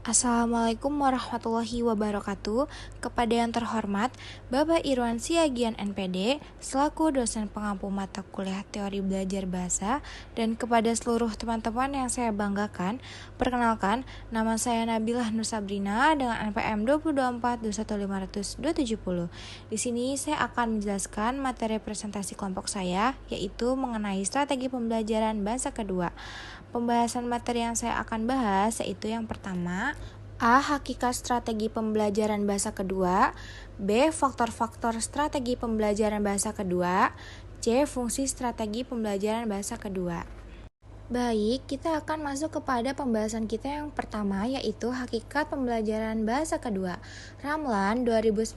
Assalamualaikum warahmatullahi wabarakatuh. Kepada yang terhormat Bapak Irwan Siagian NPD selaku dosen pengampu mata kuliah teori belajar bahasa, dan kepada seluruh teman-teman yang saya banggakan, perkenalkan, nama saya Nabilah Nur Sabrina dengan NPM 224215270. Di sini saya akan menjelaskan materi presentasi kelompok saya, yaitu mengenai strategi pembelajaran bahasa kedua. Pembahasan materi yang saya akan bahas yaitu yang pertama, A. Hakikat strategi pembelajaran bahasa kedua. B. Faktor-faktor strategi pembelajaran bahasa kedua. C. Fungsi strategi pembelajaran bahasa kedua. Baik, kita akan masuk kepada pembahasan kita yang pertama, yaitu hakikat pembelajaran bahasa kedua. Ramlan 2019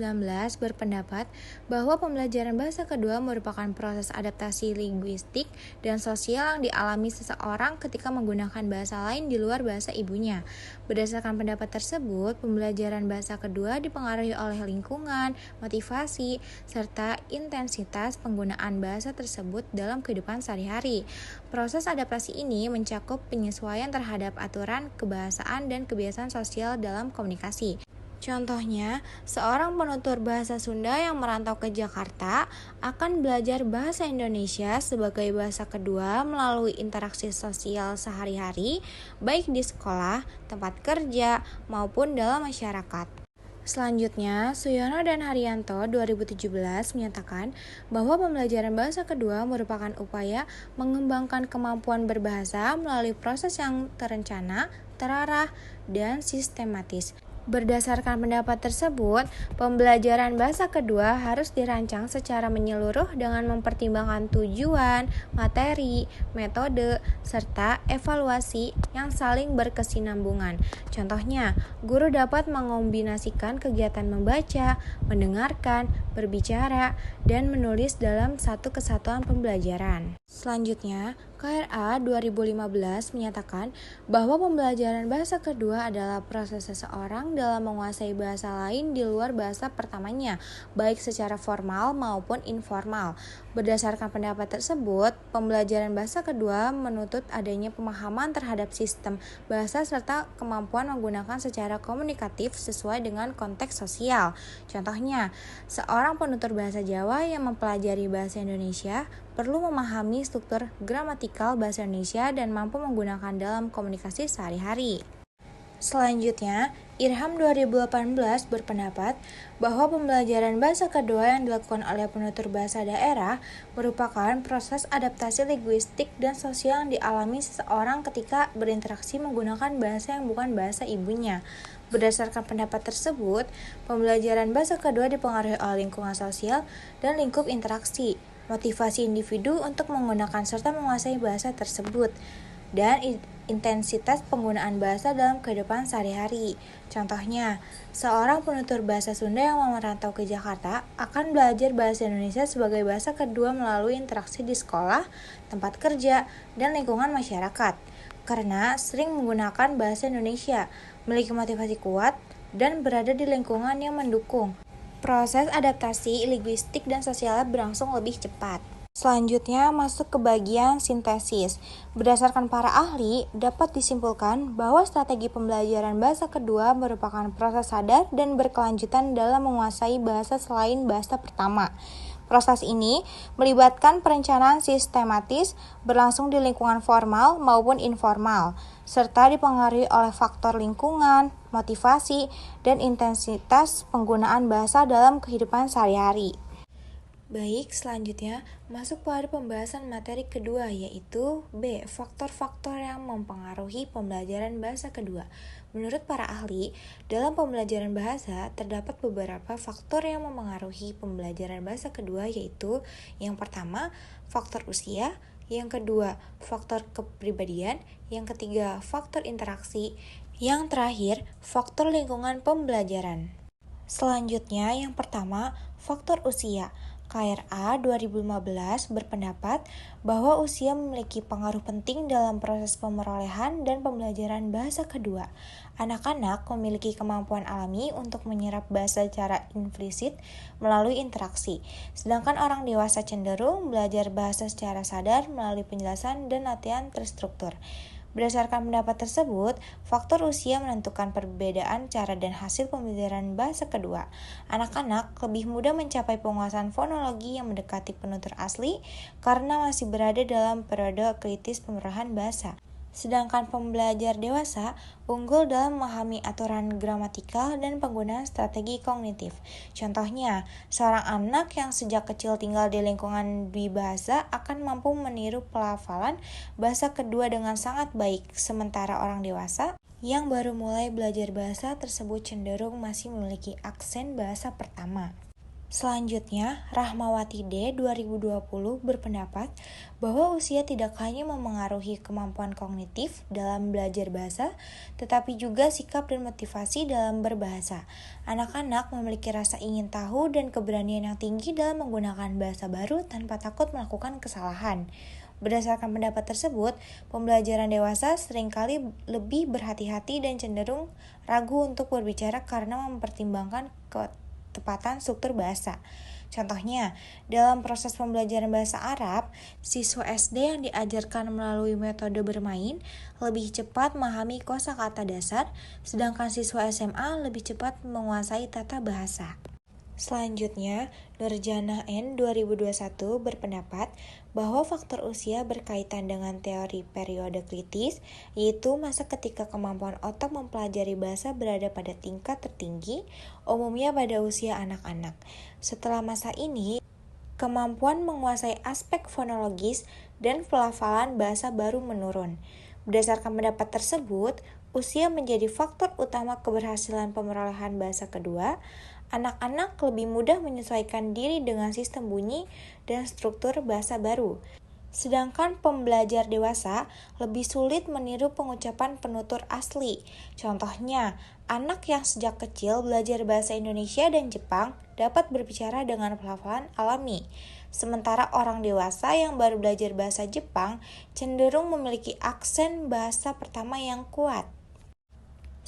berpendapat bahwa pembelajaran bahasa kedua merupakan proses adaptasi linguistik dan sosial yang dialami seseorang ketika menggunakan bahasa lain di luar bahasa ibunya. Berdasarkan pendapat tersebut, pembelajaran bahasa kedua dipengaruhi oleh lingkungan, motivasi, serta intensitas penggunaan bahasa tersebut dalam kehidupan sehari-hari. Proses adaptasi ini mencakup penyesuaian terhadap aturan kebahasaan dan kebiasaan sosial dalam komunikasi. Contohnya, seorang penutur bahasa Sunda yang merantau ke Jakarta akan belajar bahasa Indonesia sebagai bahasa kedua melalui interaksi sosial sehari-hari, baik di sekolah, tempat kerja, maupun dalam masyarakat. Selanjutnya, Suyono dan Haryanto 2017 menyatakan bahwa pembelajaran bahasa kedua merupakan upaya mengembangkan kemampuan berbahasa melalui proses yang terencana, terarah, dan sistematis. Berdasarkan pendapat tersebut, pembelajaran bahasa kedua harus dirancang secara menyeluruh dengan mempertimbangkan tujuan, materi, metode, serta evaluasi yang saling berkesinambungan. Contohnya, guru dapat mengombinasikan kegiatan membaca, mendengarkan, berbicara, dan menulis dalam satu kesatuan pembelajaran. Selanjutnya, KRA 2015 menyatakan bahwa pembelajaran bahasa kedua adalah proses seseorang dalam menguasai bahasa lain di luar bahasa pertamanya, baik secara formal maupun informal. Berdasarkan pendapat tersebut, pembelajaran bahasa kedua menuntut adanya pemahaman terhadap sistem bahasa serta kemampuan menggunakan secara komunikatif sesuai dengan konteks sosial. Contohnya, seorang penutur bahasa Jawa yang mempelajari bahasa Indonesia perlu memahami struktur gramatikal bahasa Indonesia dan mampu menggunakan dalam komunikasi sehari-hari. Selanjutnya, Irham 2018 berpendapat bahwa pembelajaran bahasa kedua yang dilakukan oleh penutur bahasa daerah merupakan proses adaptasi linguistik dan sosial yang dialami seseorang ketika berinteraksi menggunakan bahasa yang bukan bahasa ibunya. Berdasarkan pendapat tersebut, pembelajaran bahasa kedua dipengaruhi oleh lingkungan sosial dan lingkup interaksi, motivasi individu untuk menggunakan serta menguasai bahasa tersebut, dan intensitas penggunaan bahasa dalam kehidupan sehari-hari. Contohnya, seorang penutur bahasa Sunda yang merantau ke Jakarta akan belajar bahasa Indonesia sebagai bahasa kedua melalui interaksi di sekolah, tempat kerja, dan lingkungan masyarakat. Karena sering menggunakan bahasa Indonesia, memiliki motivasi kuat, dan berada di lingkungan yang mendukung. Proses adaptasi linguistik dan sosial berlangsung lebih cepat. Selanjutnya masuk ke bagian sintesis. Berdasarkan para ahli, dapat disimpulkan bahwa strategi pembelajaran bahasa kedua merupakan proses sadar dan berkelanjutan dalam menguasai bahasa selain bahasa pertama. Proses ini melibatkan perencanaan sistematis berlangsung di lingkungan formal maupun informal, serta dipengaruhi oleh faktor lingkungan, motivasi, dan intensitas penggunaan bahasa dalam kehidupan sehari-hari. Baik, selanjutnya masuk pada pembahasan materi kedua, yaitu B. Faktor-faktor yang mempengaruhi pembelajaran bahasa kedua. Menurut para ahli, dalam pembelajaran bahasa terdapat beberapa faktor yang mempengaruhi pembelajaran bahasa kedua, yaitu yang pertama, faktor usia, yang kedua, faktor kepribadian, yang ketiga, faktor interaksi, yang terakhir, faktor lingkungan pembelajaran. Selanjutnya, yang pertama, faktor usia. KRA 2015 berpendapat bahwa usia memiliki pengaruh penting dalam proses pemerolehan dan pembelajaran bahasa kedua. Anak-anak memiliki kemampuan alami untuk menyerap bahasa secara implisit melalui interaksi, sedangkan orang dewasa cenderung belajar bahasa secara sadar melalui penjelasan dan latihan terstruktur. Berdasarkan pendapat tersebut, faktor usia menentukan perbedaan cara dan hasil pembelajaran bahasa kedua. Anak-anak lebih mudah mencapai penguasaan fonologi yang mendekati penutur asli karena masih berada dalam periode kritis pemerahan bahasa. Sedangkan pembelajar dewasa unggul dalam memahami aturan gramatikal dan penggunaan strategi kognitif. Contohnya, seorang anak yang sejak kecil tinggal di lingkungan dwibahasa akan mampu meniru pelafalan bahasa kedua dengan sangat baik, sementara orang dewasa yang baru mulai belajar bahasa tersebut cenderung masih memiliki aksen bahasa pertama. Selanjutnya, Rahmawati D. 2020 berpendapat bahwa usia tidak hanya memengaruhi kemampuan kognitif dalam belajar bahasa, tetapi juga sikap dan motivasi dalam berbahasa. Anak-anak memiliki rasa ingin tahu dan keberanian yang tinggi dalam menggunakan bahasa baru tanpa takut melakukan kesalahan. Berdasarkan pendapat tersebut, pembelajaran dewasa seringkali lebih berhati-hati dan cenderung ragu untuk berbicara karena mempertimbangkan ketepatan struktur bahasa. Contohnya, dalam proses pembelajaran bahasa Arab, siswa SD yang diajarkan melalui metode bermain lebih cepat memahami kosakata dasar, sedangkan siswa SMA lebih cepat menguasai tata bahasa. Selanjutnya, Nurjanah N. 2021 berpendapat bahwa faktor usia berkaitan dengan teori periode kritis, yaitu masa ketika kemampuan otak mempelajari bahasa berada pada tingkat tertinggi, umumnya pada usia anak-anak. Setelah masa ini, kemampuan menguasai aspek fonologis dan pelafalan bahasa baru menurun. Berdasarkan pendapat tersebut, usia menjadi faktor utama keberhasilan pemerolehan bahasa kedua. Anak-anak lebih mudah menyesuaikan diri dengan sistem bunyi dan struktur bahasa baru. Sedangkan pembelajar dewasa lebih sulit meniru pengucapan penutur asli. Contohnya, anak yang sejak kecil belajar bahasa Indonesia dan Jepang dapat berbicara dengan pelafalan alami. Sementara orang dewasa yang baru belajar bahasa Jepang cenderung memiliki aksen bahasa pertama yang kuat.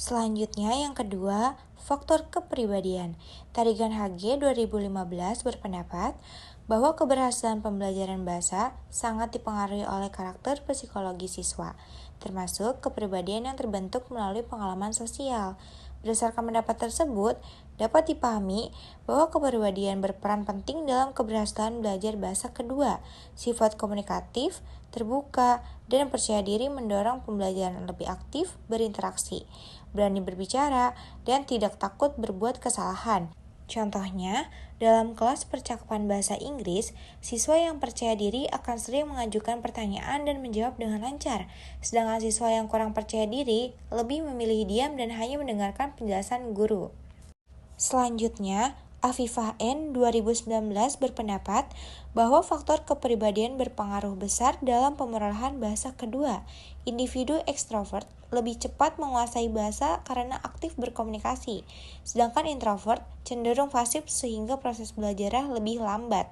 Selanjutnya yang kedua, faktor kepribadian. Tarigan HG 2015 berpendapat bahwa keberhasilan pembelajaran bahasa sangat dipengaruhi oleh karakter psikologi siswa, termasuk kepribadian yang terbentuk melalui pengalaman sosial. Berdasarkan pendapat tersebut, dapat dipahami bahwa kepribadian berperan penting dalam keberhasilan belajar bahasa kedua. Sifat komunikatif, terbuka, dan percaya diri mendorong pembelajaran lebih aktif, berinteraksi, berani berbicara, dan tidak takut berbuat kesalahan. Contohnya, dalam kelas percakapan bahasa Inggris, siswa yang percaya diri akan sering mengajukan pertanyaan dan menjawab dengan lancar, sedangkan siswa yang kurang percaya diri lebih memilih diam dan hanya mendengarkan penjelasan guru. Selanjutnya, Afifah N. 2019 berpendapat bahwa faktor kepribadian berpengaruh besar dalam pemerolehan bahasa kedua. Individu ekstrovert lebih cepat menguasai bahasa karena aktif berkomunikasi, sedangkan introvert cenderung pasif sehingga proses belajarnya lebih lambat.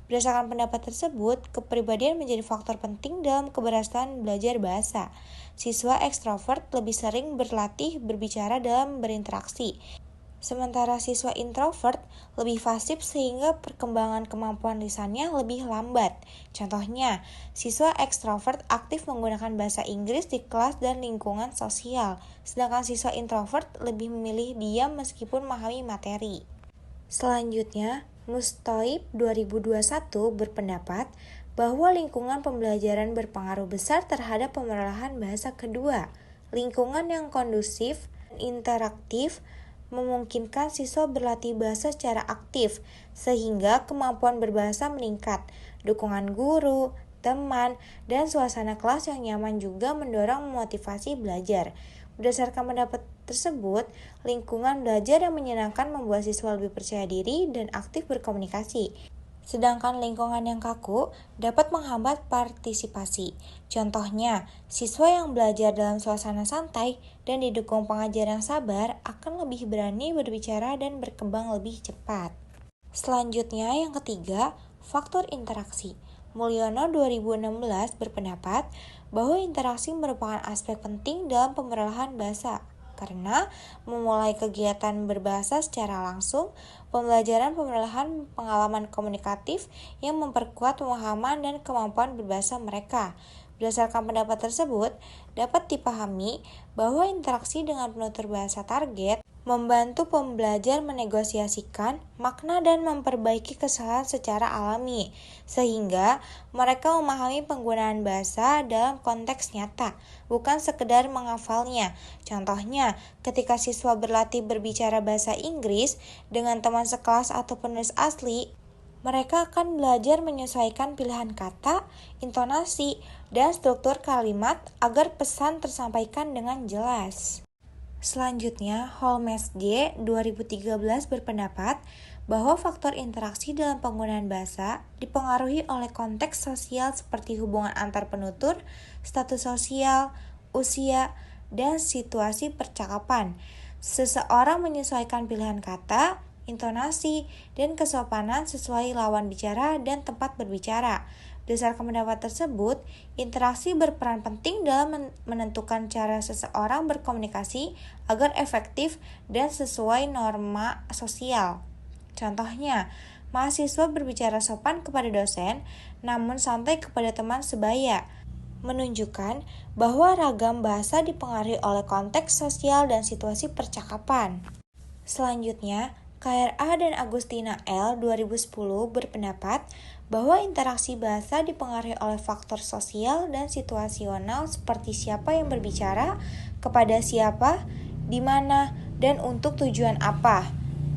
Berdasarkan pendapat tersebut, kepribadian menjadi faktor penting dalam keberhasilan belajar bahasa. Siswa ekstrovert lebih sering berlatih berbicara dalam berinteraksi, sementara siswa introvert lebih pasif sehingga perkembangan kemampuan lisannya lebih lambat. Contohnya, siswa ekstrovert aktif menggunakan bahasa Inggris di kelas dan lingkungan sosial, sedangkan siswa introvert lebih memilih diam meskipun memahami materi. Selanjutnya, Mustoib 2021 berpendapat bahwa lingkungan pembelajaran berpengaruh besar terhadap pemerolehan bahasa kedua. Lingkungan yang kondusif, interaktif, memungkinkan siswa berlatih bahasa secara aktif, sehingga kemampuan berbahasa meningkat. Dukungan guru, teman, dan suasana kelas yang nyaman juga mendorong motivasi belajar. Berdasarkan pendapat tersebut, lingkungan belajar yang menyenangkan membuat siswa lebih percaya diri dan aktif berkomunikasi. Sedangkan lingkungan yang kaku dapat menghambat partisipasi. Contohnya, siswa yang belajar dalam suasana santai dan didukung pengajar yang sabar akan lebih berani berbicara dan berkembang lebih cepat. Selanjutnya yang ketiga, faktor interaksi. Mulyono 2016 berpendapat bahwa interaksi merupakan aspek penting dalam pemerolehan bahasa. Karena memulai kegiatan berbahasa secara langsung, pembelajaran pemerolehan pengalaman komunikatif yang memperkuat pemahaman dan kemampuan berbahasa mereka. Berdasarkan pendapat tersebut, dapat dipahami bahwa interaksi dengan penutur bahasa target membantu pembelajar menegosiasikan makna dan memperbaiki kesalahan secara alami, sehingga mereka memahami penggunaan bahasa dalam konteks nyata, bukan sekedar menghafalnya. Contohnya, ketika siswa berlatih berbicara bahasa Inggris dengan teman sekelas atau penulis asli, mereka akan belajar menyesuaikan pilihan kata, intonasi, dan struktur kalimat agar pesan tersampaikan dengan jelas. Selanjutnya, Holmes J. 2013 berpendapat bahwa faktor interaksi dalam penggunaan bahasa dipengaruhi oleh konteks sosial seperti hubungan antar penutur, status sosial, usia, dan situasi percakapan. Seseorang menyesuaikan pilihan kata, intonasi, dan kesopanan sesuai lawan bicara dan tempat berbicara. Berdasarkan pendapat tersebut, interaksi berperan penting dalam menentukan cara seseorang berkomunikasi agar efektif dan sesuai norma sosial. Contohnya, mahasiswa berbicara sopan kepada dosen, namun santai kepada teman sebaya, menunjukkan bahwa ragam bahasa dipengaruhi oleh konteks sosial dan situasi percakapan. Selanjutnya, KRA dan Agustina L. 2010 berpendapat bahwa interaksi bahasa dipengaruhi oleh faktor sosial dan situasional seperti siapa yang berbicara, kepada siapa, di mana, dan untuk tujuan apa.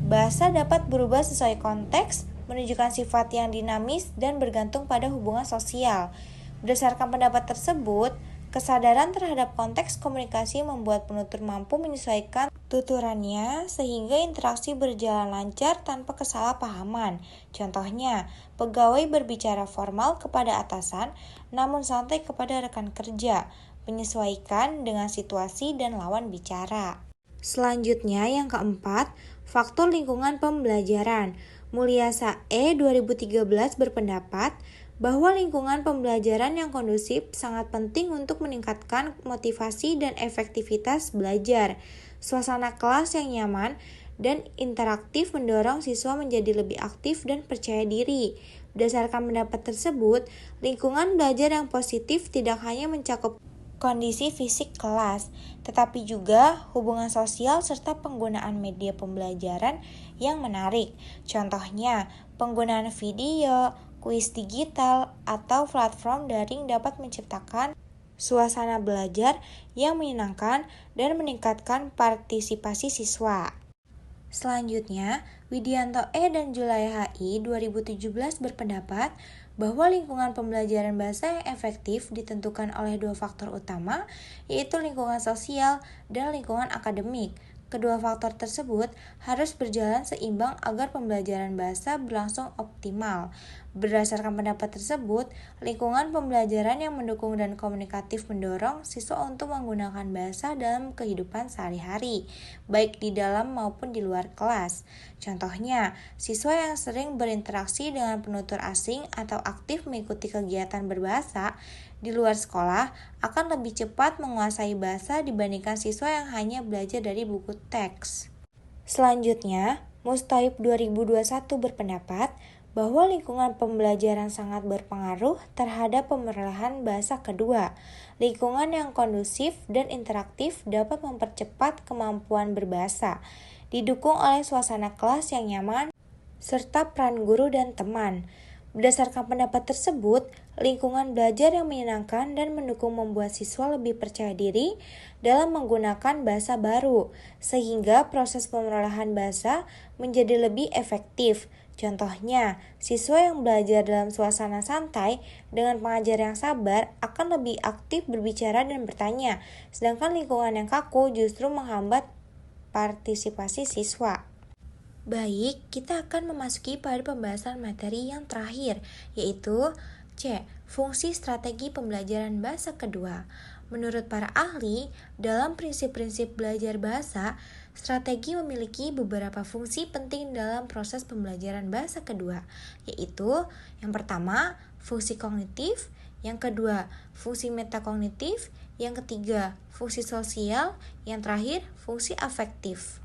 Bahasa dapat berubah sesuai konteks, menunjukkan sifat yang dinamis dan bergantung pada hubungan sosial. Berdasarkan pendapat tersebut, kesadaran terhadap konteks komunikasi membuat penutur mampu menyesuaikan tuturannya sehingga interaksi berjalan lancar tanpa kesalahpahaman. Contohnya, pegawai berbicara formal kepada atasan namun santai kepada rekan kerja, menyesuaikan dengan situasi dan lawan bicara. Selanjutnya yang keempat, faktor lingkungan pembelajaran. Mulyasa E. 2013 berpendapat bahwa lingkungan pembelajaran yang kondusif sangat penting untuk meningkatkan motivasi dan efektivitas belajar. Suasana kelas yang nyaman dan interaktif mendorong siswa menjadi lebih aktif dan percaya diri. Berdasarkan pendapat tersebut, lingkungan belajar yang positif tidak hanya mencakup kondisi fisik kelas, tetapi juga hubungan sosial serta penggunaan media pembelajaran yang menarik. Contohnya, penggunaan video, kuis digital, atau platform daring dapat menciptakan suasana belajar yang menyenangkan dan meningkatkan partisipasi siswa. Selanjutnya, Widianto E. dan Julaiha I. 2017 berpendapat bahwa lingkungan pembelajaran bahasa yang efektif ditentukan oleh dua faktor utama, yaitu lingkungan sosial dan lingkungan akademik. Kedua faktor tersebut harus berjalan seimbang agar pembelajaran bahasa berlangsung optimal. Berdasarkan pendapat tersebut, lingkungan pembelajaran yang mendukung dan komunikatif mendorong siswa untuk menggunakan bahasa dalam kehidupan sehari-hari, baik di dalam maupun di luar kelas. Contohnya, siswa yang sering berinteraksi dengan penutur asing atau aktif mengikuti kegiatan berbahasa di luar sekolah akan lebih cepat menguasai bahasa dibandingkan siswa yang hanya belajar dari buku teks. Selanjutnya, Mustaib 2021 berpendapat bahwa lingkungan pembelajaran sangat berpengaruh terhadap pemerolehan bahasa kedua. Lingkungan yang kondusif dan interaktif dapat mempercepat kemampuan berbahasa, didukung oleh suasana kelas yang nyaman, serta peran guru dan teman. Berdasarkan pendapat tersebut, lingkungan belajar yang menyenangkan dan mendukung membuat siswa lebih percaya diri dalam menggunakan bahasa baru, sehingga proses pemerolehan bahasa menjadi lebih efektif. Contohnya, siswa yang belajar dalam suasana santai dengan pengajar yang sabar akan lebih aktif berbicara dan bertanya, sedangkan lingkungan yang kaku justru menghambat partisipasi siswa. Baik, kita akan memasuki pada pembahasan materi yang terakhir, yaitu C. Fungsi strategi pembelajaran bahasa kedua. Menurut para ahli, dalam prinsip-prinsip belajar bahasa, strategi memiliki beberapa fungsi penting dalam proses pembelajaran bahasa kedua, yaitu yang pertama, fungsi kognitif, yang kedua, fungsi metakognitif, yang ketiga, fungsi sosial, yang terakhir, fungsi afektif.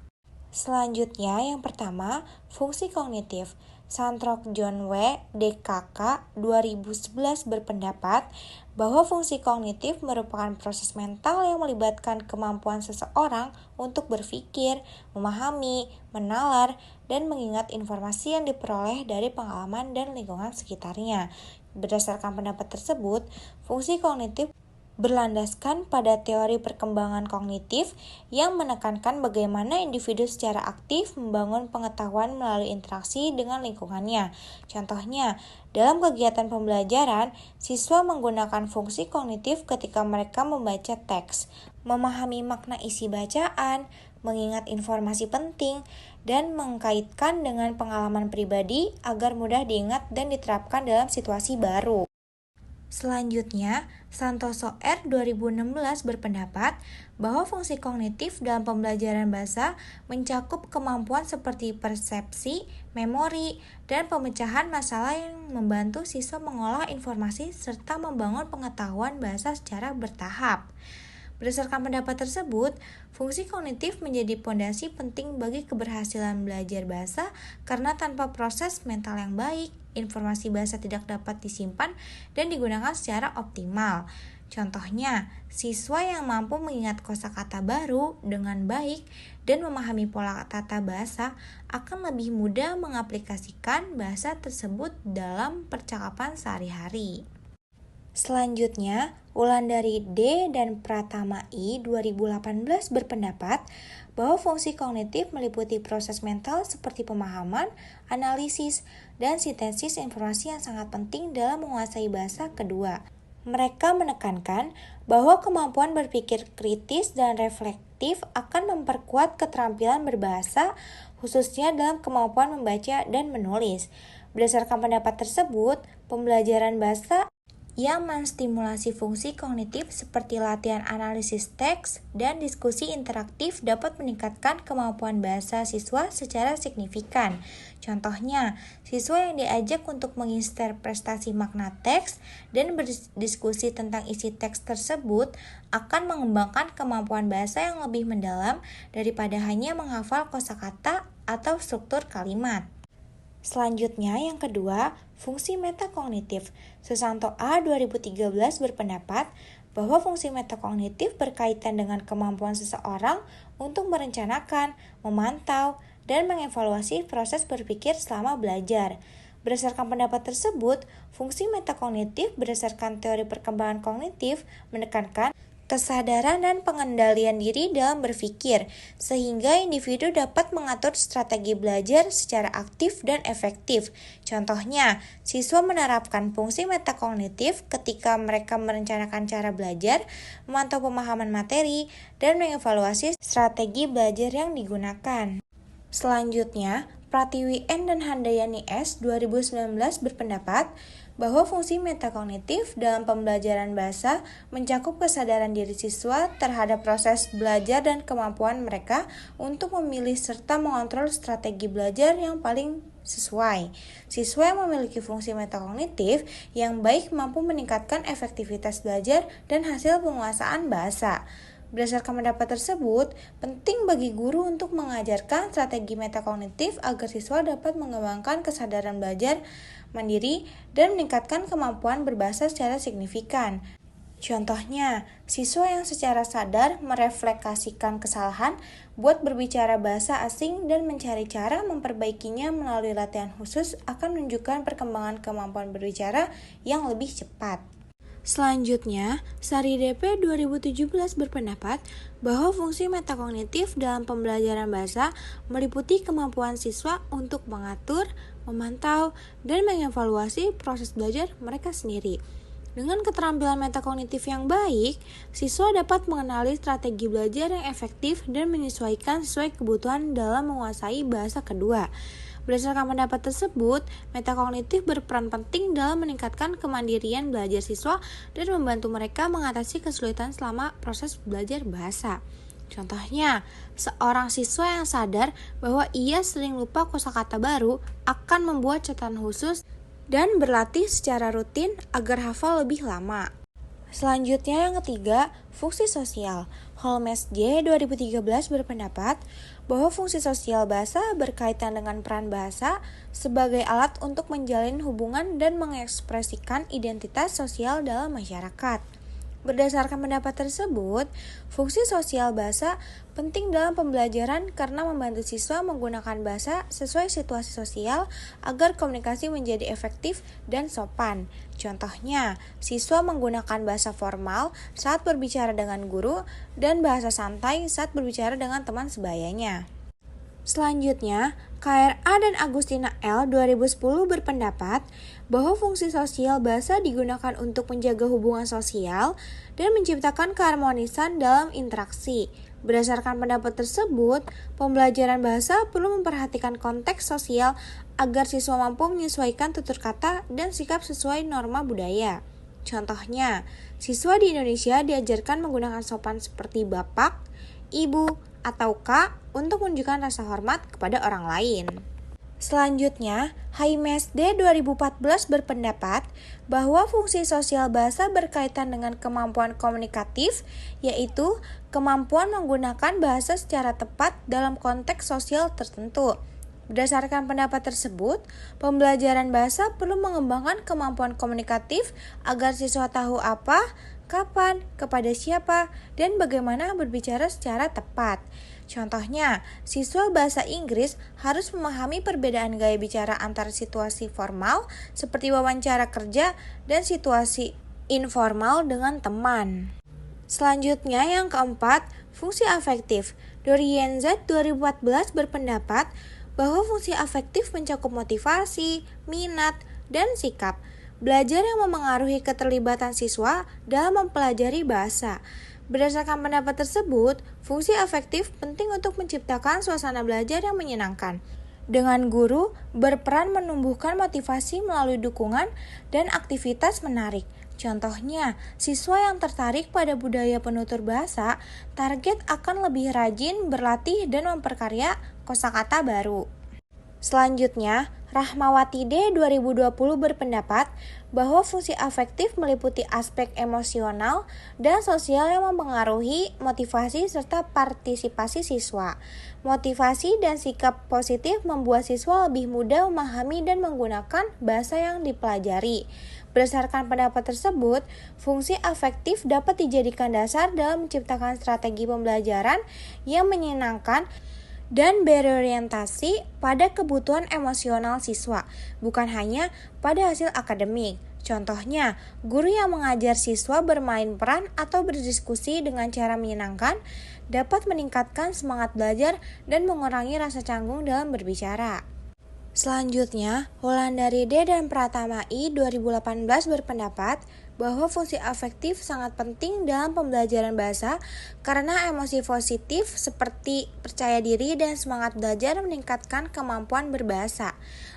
Selanjutnya, yang pertama, fungsi kognitif. Santrok John W. DKK 2011 berpendapat bahwa fungsi kognitif merupakan proses mental yang melibatkan kemampuan seseorang untuk berpikir, memahami, menalar, dan mengingat informasi yang diperoleh dari pengalaman dan lingkungan sekitarnya. Berdasarkan pendapat tersebut, fungsi kognitif berlandaskan pada teori perkembangan kognitif yang menekankan bagaimana individu secara aktif membangun pengetahuan melalui interaksi dengan lingkungannya. Contohnya, dalam kegiatan pembelajaran, siswa menggunakan fungsi kognitif ketika mereka membaca teks, memahami makna isi bacaan, mengingat informasi penting, dan mengkaitkan dengan pengalaman pribadi agar mudah diingat dan diterapkan dalam situasi baru. Selanjutnya, Santoso R. 2016 berpendapat bahwa fungsi kognitif dalam pembelajaran bahasa mencakup kemampuan seperti persepsi, memori, dan pemecahan masalah yang membantu siswa mengolah informasi serta membangun pengetahuan bahasa secara bertahap. Berdasarkan pendapat tersebut, fungsi kognitif menjadi pondasi penting bagi keberhasilan belajar bahasa karena tanpa proses mental yang baik, informasi bahasa tidak dapat disimpan dan digunakan secara optimal. Contohnya, siswa yang mampu mengingat kosakata baru dengan baik dan memahami pola tata bahasa akan lebih mudah mengaplikasikan bahasa tersebut dalam percakapan sehari-hari. Selanjutnya, Wulandari D. dan Pratama I. 2018 berpendapat bahwa fungsi kognitif meliputi proses mental seperti pemahaman, analisis, dan sintesis informasi yang sangat penting dalam menguasai bahasa kedua. Mereka menekankan bahwa kemampuan berpikir kritis dan reflektif akan memperkuat keterampilan berbahasa, khususnya dalam kemampuan membaca dan menulis. Berdasarkan pendapat tersebut, pembelajaran bahasa yang menstimulasi fungsi kognitif seperti latihan analisis teks dan diskusi interaktif dapat meningkatkan kemampuan bahasa siswa secara signifikan. Contohnya, siswa yang diajak untuk menginterpretasi makna teks dan berdiskusi tentang isi teks tersebut akan mengembangkan kemampuan bahasa yang lebih mendalam daripada hanya menghafal kosakata atau struktur kalimat. Selanjutnya, yang kedua, fungsi metakognitif. Susanto A. 2013 berpendapat bahwa fungsi metakognitif berkaitan dengan kemampuan seseorang untuk merencanakan, memantau, dan mengevaluasi proses berpikir selama belajar. Berdasarkan pendapat tersebut, fungsi metakognitif berdasarkan teori perkembangan kognitif menekankan kesadaran dan pengendalian diri dalam berpikir, sehingga individu dapat mengatur strategi belajar secara aktif dan efektif. Contohnya, siswa menerapkan fungsi metakognitif ketika mereka merencanakan cara belajar, memantau pemahaman materi, dan mengevaluasi strategi belajar yang digunakan. Selanjutnya, Pratiwi N. dan Handayani S. 2019 berpendapat bahwa fungsi metakognitif dalam pembelajaran bahasa mencakup kesadaran diri siswa terhadap proses belajar dan kemampuan mereka untuk memilih serta mengontrol strategi belajar yang paling sesuai. Siswa yang memiliki fungsi metakognitif yang baik mampu meningkatkan efektivitas belajar dan hasil penguasaan bahasa. Berdasarkan pendapat tersebut, penting bagi guru untuk mengajarkan strategi metakognitif agar siswa dapat mengembangkan kesadaran belajar mandiri dan meningkatkan kemampuan berbahasa secara signifikan. Contohnya, siswa yang secara sadar merefleksikan kesalahan buat berbicara bahasa asing dan mencari cara memperbaikinya melalui latihan khusus akan menunjukkan perkembangan kemampuan berbicara yang lebih cepat. Selanjutnya, Sari DP 2017 berpendapat bahwa fungsi metakognitif dalam pembelajaran bahasa meliputi kemampuan siswa untuk mengatur, memantau, dan mengevaluasi proses belajar mereka sendiri. Dengan keterampilan metakognitif yang baik, siswa dapat mengenali strategi belajar yang efektif dan menyesuaikan sesuai kebutuhan dalam menguasai bahasa kedua. Berdasarkan pendapat tersebut, metakognitif berperan penting dalam meningkatkan kemandirian belajar siswa dan membantu mereka mengatasi kesulitan selama proses belajar bahasa. Contohnya, seorang siswa yang sadar bahwa ia sering lupa kosakata baru akan membuat catatan khusus dan berlatih secara rutin agar hafal lebih lama. Selanjutnya yang ketiga, fungsi sosial. Holmes J. 2013 berpendapat bahwa fungsi sosial bahasa berkaitan dengan peran bahasa sebagai alat untuk menjalin hubungan dan mengekspresikan identitas sosial dalam masyarakat. Berdasarkan pendapat tersebut, fungsi sosial bahasa penting dalam pembelajaran karena membantu siswa menggunakan bahasa sesuai situasi sosial agar komunikasi menjadi efektif dan sopan. Contohnya, siswa menggunakan bahasa formal saat berbicara dengan guru dan bahasa santai saat berbicara dengan teman sebayanya. Selanjutnya, KRA dan Agustina L. 2010 berpendapat bahwa fungsi sosial bahasa digunakan untuk menjaga hubungan sosial dan menciptakan keharmonisan dalam interaksi. Berdasarkan pendapat tersebut, pembelajaran bahasa perlu memperhatikan konteks sosial agar siswa mampu menyesuaikan tutur kata dan sikap sesuai norma budaya. Contohnya, siswa di Indonesia diajarkan menggunakan sopan seperti bapak, ibu, atau kak untuk menunjukkan rasa hormat kepada orang lain. Selanjutnya, Haymes D. 2014 berpendapat bahwa fungsi sosial bahasa berkaitan dengan kemampuan komunikatif, yaitu kemampuan menggunakan bahasa secara tepat dalam konteks sosial tertentu. Berdasarkan pendapat tersebut, pembelajaran bahasa perlu mengembangkan kemampuan komunikatif agar siswa tahu apa, kapan, kepada siapa, dan bagaimana berbicara secara tepat. Contohnya, siswa bahasa Inggris harus memahami perbedaan gaya bicara antara situasi formal seperti wawancara kerja dan situasi informal dengan teman. Selanjutnya yang keempat, fungsi afektif. Dorienza 2014 berpendapat bahwa fungsi afektif mencakup motivasi, minat, dan sikap. Belajar yang memengaruhi keterlibatan siswa dalam mempelajari bahasa. Berdasarkan pendapat tersebut, fungsi afektif penting untuk menciptakan suasana belajar yang menyenangkan. Dengan guru berperan menumbuhkan motivasi melalui dukungan dan aktivitas menarik. Contohnya, siswa yang tertarik pada budaya penutur bahasa, target akan lebih rajin berlatih dan memperkarya kosakata baru. Selanjutnya, Rahmawati D. 2020 berpendapat bahwa fungsi afektif meliputi aspek emosional dan sosial yang mempengaruhi motivasi serta partisipasi siswa. Motivasi dan sikap positif membuat siswa lebih mudah memahami dan menggunakan bahasa yang dipelajari. Berdasarkan pendapat tersebut, fungsi afektif dapat dijadikan dasar dalam menciptakan strategi pembelajaran yang menyenangkan dan berorientasi pada kebutuhan emosional siswa, bukan hanya pada hasil akademik. Contohnya, guru yang mengajar siswa bermain peran atau berdiskusi dengan cara menyenangkan dapat meningkatkan semangat belajar dan mengurangi rasa canggung dalam berbicara. Selanjutnya, Wulandari D. dan Pratama I. 2018 berpendapat bahwa fungsi afektif sangat penting dalam pembelajaran bahasa karena emosi positif seperti percaya diri dan semangat belajar meningkatkan kemampuan berbahasa.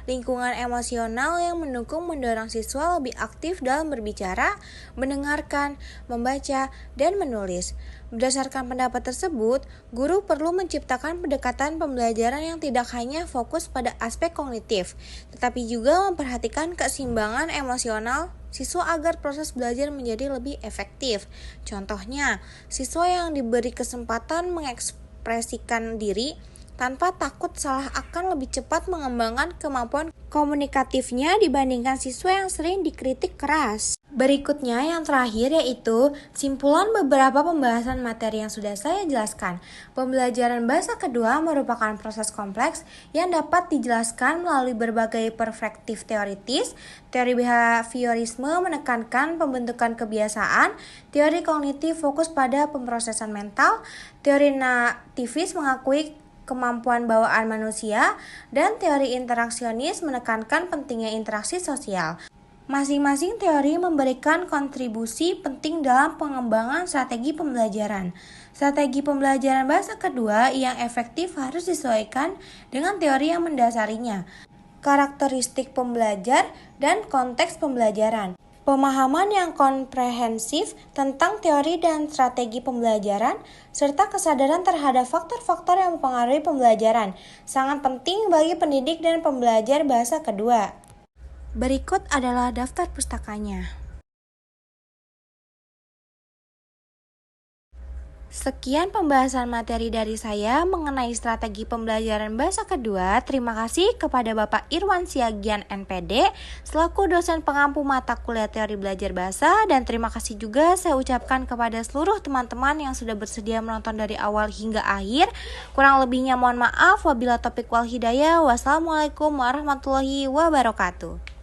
Lingkungan emosional yang mendorong siswa lebih aktif dalam berbicara, mendengarkan, membaca, dan menulis. Berdasarkan pendapat tersebut, guru perlu menciptakan pendekatan pembelajaran yang tidak hanya fokus pada aspek kognitif, tetapi juga memperhatikan keseimbangan emosional siswa agar proses belajar menjadi lebih efektif. Contohnya, siswa yang diberi kesempatan mengekspresikan diri tanpa takut salah akan lebih cepat mengembangkan kemampuan komunikatifnya dibandingkan siswa yang sering dikritik keras. Berikutnya yang terakhir yaitu simpulan beberapa pembahasan materi yang sudah saya jelaskan. Pembelajaran bahasa kedua merupakan proses kompleks yang dapat dijelaskan melalui berbagai perspektif teoritis. Teori behaviorisme menekankan pembentukan kebiasaan, teori kognitif fokus pada pemrosesan mental, teori nativis mengakui kemampuan bawaan manusia, dan teori interaksionis menekankan pentingnya interaksi sosial. Masing-masing teori memberikan kontribusi penting dalam pengembangan strategi pembelajaran. Strategi pembelajaran bahasa kedua yang efektif harus disesuaikan dengan teori yang mendasarinya, karakteristik pembelajar, dan konteks pembelajaran. Pemahaman yang komprehensif tentang teori dan strategi pembelajaran, serta kesadaran terhadap faktor-faktor yang mempengaruhi pembelajaran, sangat penting bagi pendidik dan pembelajar bahasa kedua. Berikut adalah daftar pustakanya. Sekian pembahasan materi dari saya mengenai strategi pembelajaran bahasa kedua. Terima kasih kepada Bapak Irwan Siagian NPD selaku dosen pengampu mata kuliah teori belajar bahasa, dan terima kasih juga saya ucapkan kepada seluruh teman-teman yang sudah bersedia menonton dari awal hingga akhir. Kurang lebihnya mohon maaf. Wabillahi taufiq wal hidayah. Wassalamualaikum warahmatullahi wabarakatuh.